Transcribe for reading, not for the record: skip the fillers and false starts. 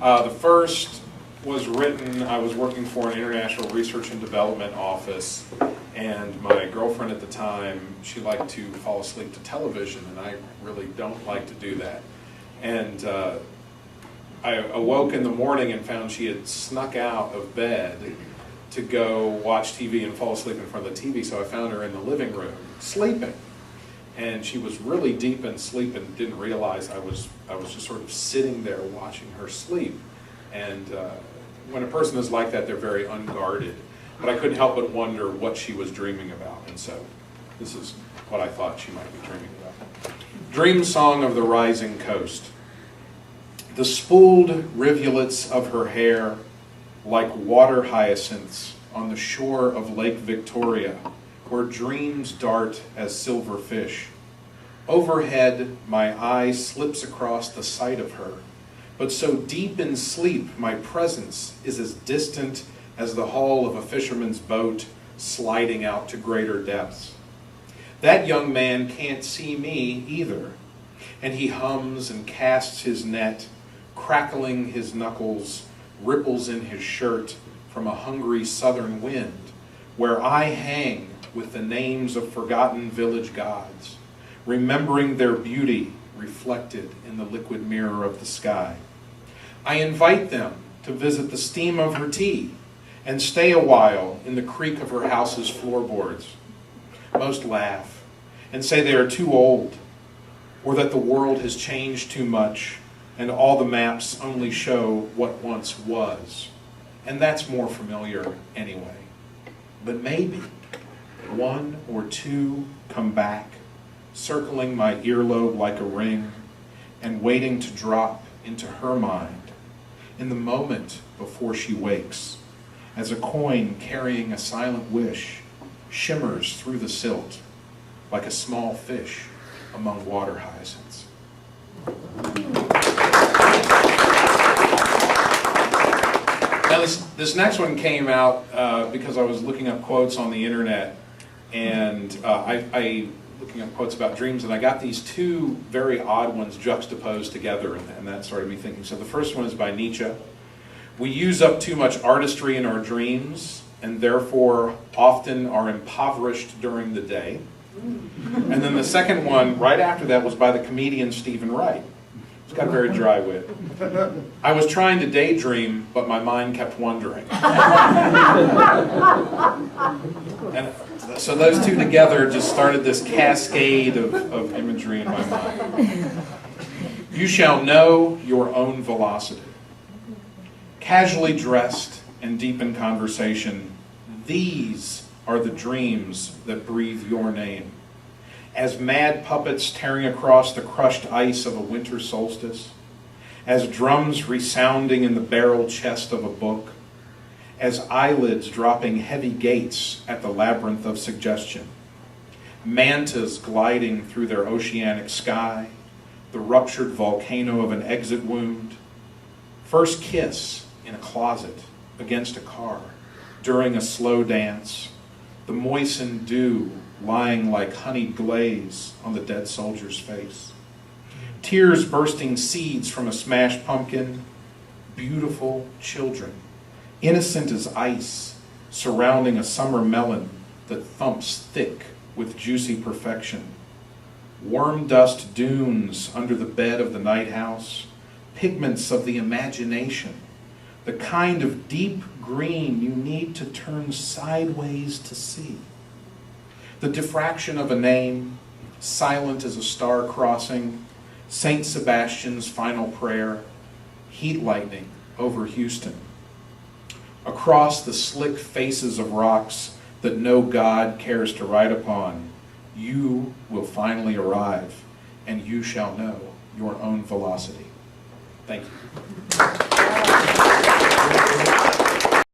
The first was written, I was working for an international research and development office, and my girlfriend at the time, she liked to fall asleep to television, and I really don't like to do that. And I awoke in the morning and found she had snuck out of bed to go watch TV and fall asleep in front of the TV, so I found her in the living room, sleeping. And she was really deep in sleep and didn't realize I was just sort of sitting there watching her sleep. And when a person is like that, they're very unguarded. But I couldn't help but wonder what she was dreaming about. And so this is what I thought she might be dreaming about. Dream Song of the Rising Coast. The spooled rivulets of her hair, like water hyacinths on the shore of Lake Victoria, where dreams dart as silver fish. Overhead, my eye slips across the sight of her, but so deep in sleep, my presence is as distant as the hull of a fisherman's boat sliding out to greater depths. That young man can't see me either, and he hums and casts his net, crackling his knuckles, ripples in his shirt from a hungry southern wind, where I hang with the names of forgotten village gods, remembering their beauty reflected in the liquid mirror of the sky. I invite them to visit the steam of her tea and stay a while in the creak of her house's floorboards. Most laugh and say they are too old, or that the world has changed too much and all the maps only show what once was. And that's more familiar anyway. But maybe one or two come back, circling my earlobe like a ring, and waiting to drop into her mind in the moment before she wakes, as a coin carrying a silent wish shimmers through the silt like a small fish among water hyacinths. Now this next one came out because I was looking up quotes on the internet, and I looking up quotes about dreams, and I got these two very odd ones juxtaposed together, and that started me thinking. So the first one is by Nietzsche. We use up too much artistry in our dreams, and therefore often are impoverished during the day. And then the second one, right after that, was by the comedian Stephen Wright. He's got a very dry wit. I was trying to daydream, but my mind kept wandering. And so those two together just started this cascade of imagery in my mind. You shall know your own velocity. Casually dressed and deep in conversation, these are the dreams that breathe your name. As mad puppets tearing across the crushed ice of a winter solstice, as drums resounding in the barrel chest of a book, as eyelids dropping heavy gates at the labyrinth of suggestion, mantas gliding through their oceanic sky, the ruptured volcano of an exit wound, first kiss in a closet against a car during a slow dance, the moistened dew lying like honeyed glaze on the dead soldier's face, tears bursting seeds from a smashed pumpkin, beautiful children, innocent as ice, surrounding a summer melon that thumps thick with juicy perfection, worm dust dunes under the bed of the night house, pigments of the imagination, the kind of deep green you need to turn sideways to see. The diffraction of a name, silent as a star crossing, St. Sebastian's final prayer, heat lightning over Houston. Across the slick faces of rocks that no God cares to write upon, you will finally arrive, and you shall know your own velocity. Thank you.